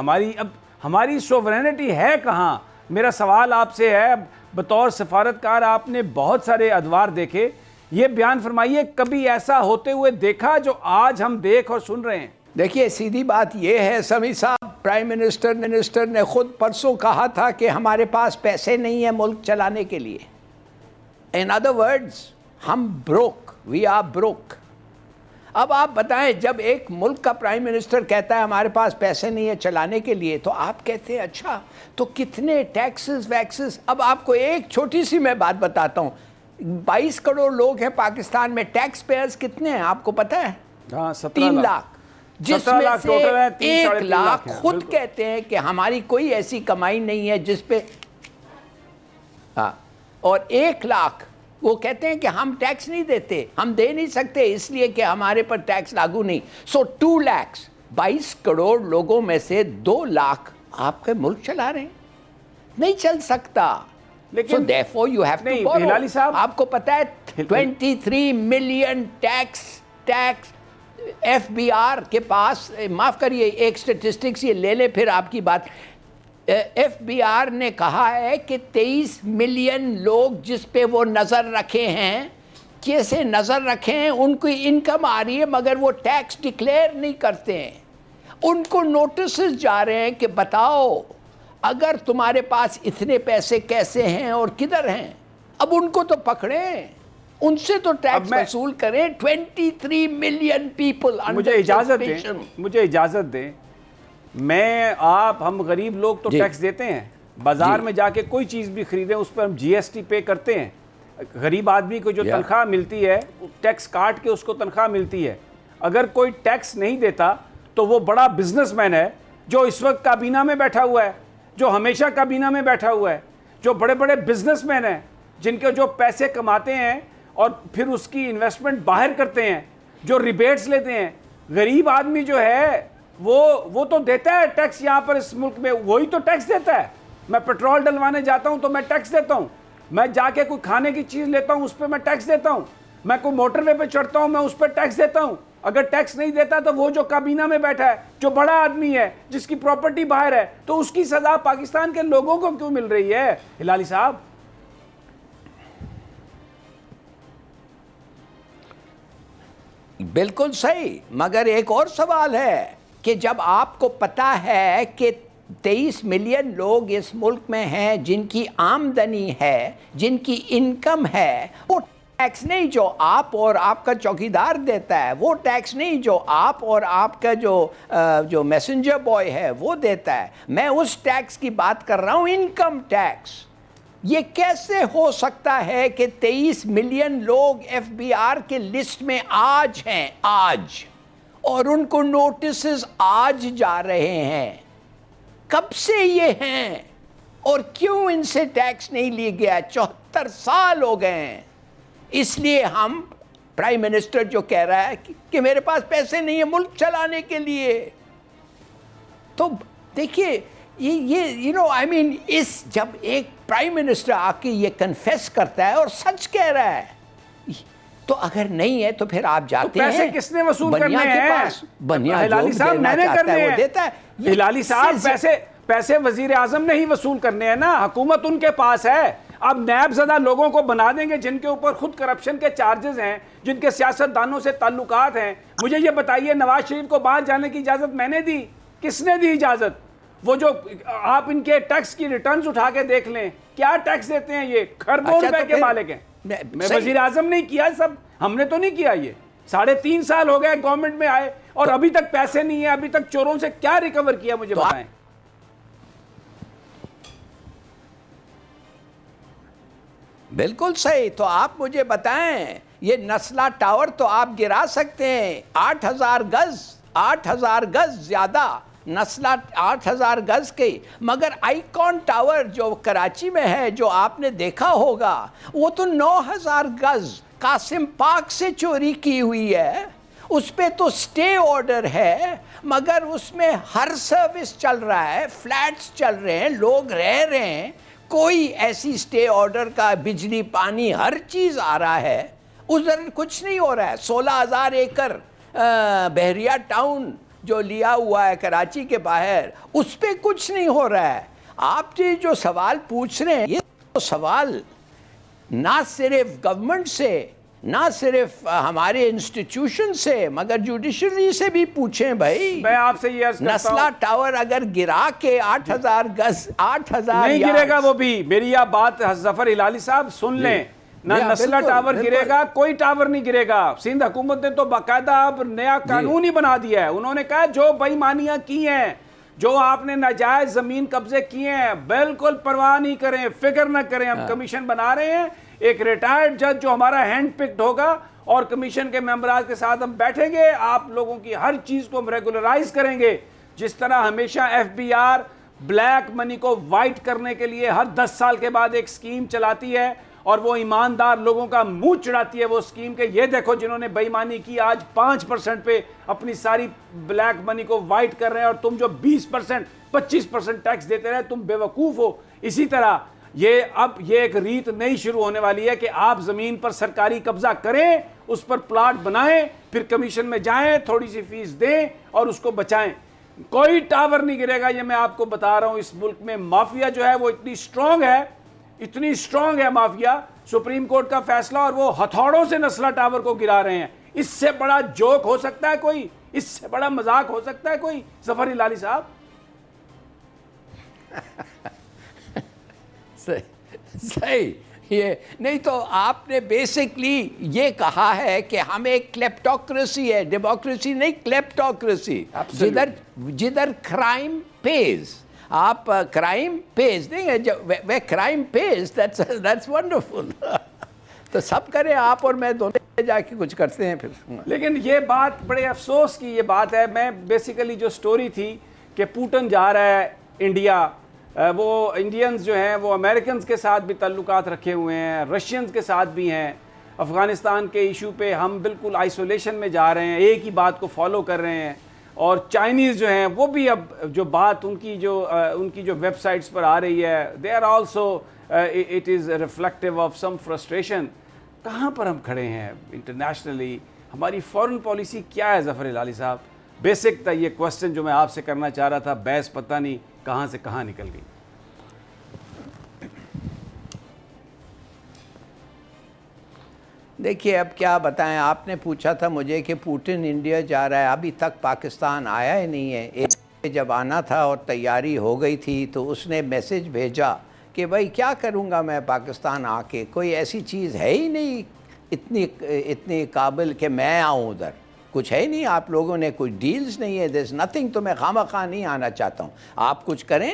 ہماری سوورینٹی ہے کہاں؟ میرا سوال آپ سے ہے بطور سفارتکار، آپ نے بہت سارے ادوار دیکھے، یہ بیان فرمائیے کبھی ایسا ہوتے ہوئے دیکھا جو آج ہم دیکھ اور سن رہے ہیں؟ دیکھیے سیدھی بات یہ ہے سمیع صاحب، پرائم منسٹر نے خود پرسوں کہا تھا کہ ہمارے پاس پیسے نہیں ہیں ملک چلانے کے لیے. In other words ہم بروک، وی آر بروک. اب آپ بتائیں جب ایک ملک کا پرائم منسٹر کہتا ہے ہمارے پاس پیسے نہیں ہیں چلانے کے لیے، تو آپ کہتے ہیں اچھا تو کتنے ٹیکسز ویکسز. اب آپ کو ایک چھوٹی سی میں بات بتاتا ہوں، 22 کروڑ لوگ ہیں پاکستان میں، ٹیکس پیئرز کتنے ہیں آپ کو پتہ ہے؟ 3 لاکھ، جس میں سے 1 لاکھ خود کہتے ہیں کہ ہماری کوئی ایسی کمائی نہیں ہے جس پہ، اور 1 لاکھ وہ کہتے ہیں کہ ہم ٹیکس نہیں دیتے، ہم دے نہیں سکتے اس لیے کہ ہمارے پر ٹیکس لاگو نہیں. سو 2 لاکھ، 22 کروڑ لوگوں میں سے 2 لاکھ آپ کے ملک چلا رہے ہیں. نہیں چل سکتا. لیکن therefore you have to borrow. آپ کو پتا ہے 23 million tax F B R کے پاس، معاف کریے ایک سٹیٹسٹکس یہ لے لے پھر آپ کی بات. ایف بی آر نے کہا ہے کہ 23 ملین لوگ جس پہ وہ نظر رکھے ہیں، کیسے نظر رکھے ہیں، ان کی انکم آ رہی ہے مگر وہ ٹیکس ڈکلیئر نہیں کرتے ہیں. ان کو نوٹسز جا رہے ہیں کہ بتاؤ اگر تمہارے پاس اتنے پیسے کیسے ہیں اور کدھر ہیں. اب ان کو تو پکڑیں. ان سے تو ٹیکس وصول کریں. 23 ملین پیپل. مجھے اجازت دیں میں آپ ہم غریب لوگ تو ٹیکس دیتے ہیں, بازار میں جا کے کوئی چیز بھی خریدیں اس پر ہم جی ایس ٹی پے کرتے ہیں. غریب آدمی کو جو تنخواہ ملتی ہے ٹیکس کاٹ کے اس کو تنخواہ ملتی ہے. اگر کوئی ٹیکس نہیں دیتا تو وہ بڑا بزنس مین ہے جو اس وقت کابینہ میں بیٹھا ہوا ہے, جو ہمیشہ کابینہ میں بیٹھا ہوا ہے, جو بڑے بڑے بزنس مین ہیں جن کے جو پیسے کماتے ہیں اور پھر اس کی انویسٹمنٹ باہر کرتے ہیں, جو ریبیٹس لیتے ہیں. غریب آدمی جو ہے وہ تو دیتا ہے ٹیکس یہاں پر اس ملک میں, وہی تو ٹیکس دیتا ہے. میں پیٹرول ڈلوانے جاتا ہوں تو میں ٹیکس دیتا ہوں, میں جا کے کوئی کھانے کی چیز لیتا ہوں اس پہ میں ٹیکس دیتا ہوں, میں کوئی موٹر وے پہ چڑھتا ہوں میں اس پہ ٹیکس دیتا ہوں. اگر ٹیکس نہیں دیتا تو وہ جو کابینہ میں بیٹھا ہے, جو بڑا آدمی ہے, جس کی پراپرٹی باہر ہے, تو اس کی سزا پاکستان کے لوگوں کو کیوں مل رہی ہے؟ ہلالی صاحب بالکل صحیح, مگر ایک اور سوال ہے کہ جب آپ کو پتا ہے کہ 23 ملین لوگ اس ملک میں ہیں جن کی آمدنی ہے, جن کی انکم ہے, وہ ٹیکس نہیں جو آپ اور آپ کا چوکیدار دیتا ہے, وہ ٹیکس نہیں جو آپ اور آپ کا جو میسنجر بوائے ہے وہ دیتا ہے. میں اس ٹیکس کی بات کر رہا ہوں, انکم ٹیکس. یہ کیسے ہو سکتا ہے کہ 23 ملین لوگ ایف بی آر کے لسٹ میں آج ہیں, آج, اور ان کو نوٹسز آج جا رہے ہیں؟ کب سے یہ ہیں اور کیوں ان سے ٹیکس نہیں لیا گیا؟ 74 سال ہو گئے ہیں. اس لیے ہم پرائم منسٹر جو کہہ رہا ہے کہ میرے پاس پیسے نہیں ہیں ملک چلانے کے لیے, تو دیکھیے یہ اس جب ایک پرائم منسٹر آ کے یہ کنفیس کرتا ہے اور سچ کہہ رہا ہے, تو اگر نہیں ہے تو پھر آپ جاتے ہیں پیسے کس نے وصول کرنے ہیں؟ ہلالی صاحب میں نے کرنے ہیں. ہلالی صاحب پیسے وزیر اعظم نے ہی وصول کرنے ہیں نا, حکومت ان کے پاس ہے. اب نیب زدہ لوگوں کو بنا دیں گے جن کے اوپر خود کرپشن کے چارجز ہیں, جن کے سیاست دانوں سے تعلقات ہیں. مجھے یہ بتائیے نواز شریف کو باہر جانے کی اجازت میں نے دی؟ کس نے دی اجازت؟ وہ جو آپ ان کے ٹیکس کی ریٹرنز اٹھا کے دیکھ لیں, کیا ٹیکس دیتے ہیں یہ, کھربوں روپے کے مالک ہیں. میں وزیر اعظم نہیں کیا, سب ہم نے تو نہیں کیا. یہ 3.5 سال ہو گئے گورنمنٹ میں آئے اور ابھی تک پیسے نہیں ہیں, ابھی تک چوروں سے کیا ریکور کیا مجھے بتائیں. بالکل صحیح. تو آپ مجھے بتائیں, یہ نسلا ٹاور تو آپ گرا سکتے ہیں 8,000 گز زیادہ, نسلا 8,000 گز کے, مگر آئیکن ٹاور جو کراچی میں ہے جو آپ نے دیکھا ہوگا وہ تو 9,000 گز قاسم پاک سے چوری کی ہوئی ہے. اس پہ تو سٹے آرڈر ہے مگر اس میں ہر سروس چل رہا ہے, فلیٹس چل رہے ہیں, لوگ رہ رہے ہیں, کوئی ایسی سٹے آرڈر کا بجلی پانی ہر چیز آ رہا ہے. ادھر کچھ نہیں ہو رہا ہے. 16,000 ایکڑ بحریہ ٹاؤن جو لیا ہوا ہے کراچی کے باہر, اس پہ کچھ نہیں ہو رہا ہے. آپ جو سوال پوچھ رہے ہیں یہ سوال نہ صرف گورنمنٹ سے, نہ صرف ہمارے انسٹیٹیوشن سے, مگر جوڈیشری سے بھی پوچھیں بھائی. میں آپ سے یہ عرض کرتا ہوں, نسلا ٹاور اگر گرا کے 8,000 گز 8,000 نہیں گرے گا وہ بھی. میری یہ بات ظفر ہلالی صاحب سن لیں, نہ نسلا ٹاور گرے گا, کوئی ٹاور نہیں گرے گا. سندھ حکومت نے تو باقاعدہ اب نیا قانون ہی بنا دیا ہے. انہوں نے کہا جو بے ایمانیاں کی ہیں, جو آپ نے ناجائز زمین قبضے کیے ہیں, بالکل پرواہ نہیں کریں, فکر نہ کریں. ہم کمیشن بنا رہے ہیں, ایک ریٹائرڈ جج جو ہمارا ہینڈ پکڈ ہوگا, اور کمیشن کے ممبرات کے ساتھ ہم بیٹھیں گے, آپ لوگوں کی ہر چیز کو ہم ریگولرائز کریں گے. جس طرح ہمیشہ ایف بی آر بلیک منی کو وائٹ کرنے کے لیے ہر 10 سال کے بعد ایک سکیم چلاتی ہے اور وہ ایماندار لوگوں کا منہ چڑھاتی ہے وہ سکیم کے, یہ دیکھو جنہوں نے بے ایمانی کی آج 5% پہ اپنی ساری بلیک منی کو وائٹ کر رہے ہیں, اور تم جو 20% 25% ٹیکس دیتے رہے تم بے وقوف ہو. اسی طرح اب یہ ایک ریت نئی شروع ہونے والی ہے کہ آپ زمین پر سرکاری قبضہ کریں, اس پر پلاٹ بنائیں, پھر کمیشن میں جائیں, تھوڑی سی فیس دیں اور اس کو بچائیں. کوئی ٹاور نہیں گرے گا, یہ میں آپ کو بتا رہا ہوں. اس ملک میں مافیا جو ہے وہ اتنی سٹرونگ ہے مافیا, سپریم کورٹ کا فیصلہ, اور وہ ہتھوڑوں سے نسلا ٹاور کو گرا رہے ہیں. اس سے بڑا جوک ہو سکتا ہے کوئی؟ اس سے بڑا مذاق ہو سکتا ہے کوئی؟ ظفر ہلالی صاحب صحیح. یہ نہیں تو آپ نے بیسکلی یہ کہا ہے کہ ہم ایک کلیپٹوکریسی ہے, ڈیموکریسی نہیں, کلیپٹوکریسی, جدھر کرائم پیز. آپ کرائم پیز نہیں, کرائم پیز, دیٹس ونڈرفل. تو سب کریں آپ اور میں دونوں جا کے کچھ کرتے ہیں پھر. لیکن یہ بات بڑے افسوس کی یہ بات ہے. میں بیسیکلی جو سٹوری تھی کہ پوٹن جا رہا ہے انڈیا, وہ انڈینز جو ہیں وہ امریکنز کے ساتھ بھی تعلقات رکھے ہوئے ہیں, رشینز کے ساتھ بھی ہیں. افغانستان کے ایشو پہ ہم بالکل آئسولیشن میں جا رہے ہیں, ایک ہی بات کو فالو کر رہے ہیں. اور چائنیز جو ہیں وہ بھی اب جو بات ان کی جو ویب سائٹس پر آ رہی ہے, they are also it is reflective of some frustration. کہاں پر ہم کھڑے ہیں انٹرنیشنلی؟ ہماری فورن پالیسی کیا ہے ظفر ہلالی صاحب؟ بیسک تھا یہ کوسچن جو میں آپ سے کرنا چاہ رہا تھا, بحث پتہ نہیں کہاں سے کہاں نکل گئی. دیکھیے اب کیا بتائیں, آپ نے پوچھا تھا مجھے کہ پوٹن انڈیا جا رہا ہے, ابھی تک پاکستان آیا ہی نہیں ہے. ایک جب آنا تھا اور تیاری ہو گئی تھی تو اس نے میسج بھیجا کہ بھائی کیا کروں گا میں پاکستان آ کے, کوئی ایسی چیز ہے ہی نہیں اتنی قابل کہ میں آؤں ادھر, کچھ ہے ہی نہیں, آپ لوگوں نے کچھ ڈیلز نہیں ہے, دیر از نتھنگ. تو میں خواہ مخواہ نہیں آنا چاہتا ہوں, آپ کچھ کریں,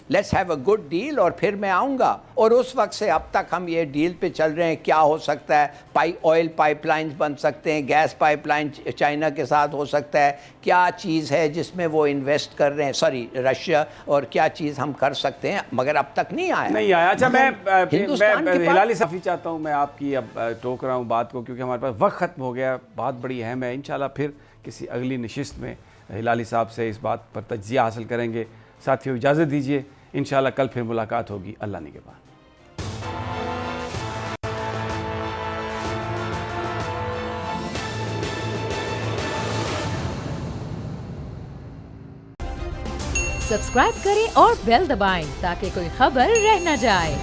let's have a good deal اور پھر میں آؤں گا. اور اس وقت سے اب تک ہم یہ ڈیل پہ چل رہے ہیں. کیا ہو سکتا ہے, آئل پائپ لائنز بن سکتے ہیں, گیس پائپ لائن چائنا کے ساتھ ہو سکتا ہے, کیا چیز ہے جس میں وہ انویسٹ کر رہے ہیں, رشیا, اور کیا چیز ہم کر سکتے ہیں, مگر اب تک نہیں آیا. اچھا میں ہلالی صاحب چاہتا ہوں, میں آپ کی اب ٹوک رہا ہوں بات کو کیونکہ ہمارے پاس وقت ختم ہو گیا. بات بڑی اہم ہے, انشاءاللہ پھر کسی اگلی نشست میں ہلالی صاحب سے اس بات پر تجزیہ حاصل کریں گے. ساتھیوں اجازت دیجیے, انشاءاللہ کل پھر ملاقات ہوگی. اللہ نگہبان. سبسکرائب کریں اور بیل دبائیں تاکہ کوئی خبر رہ نہ جائے.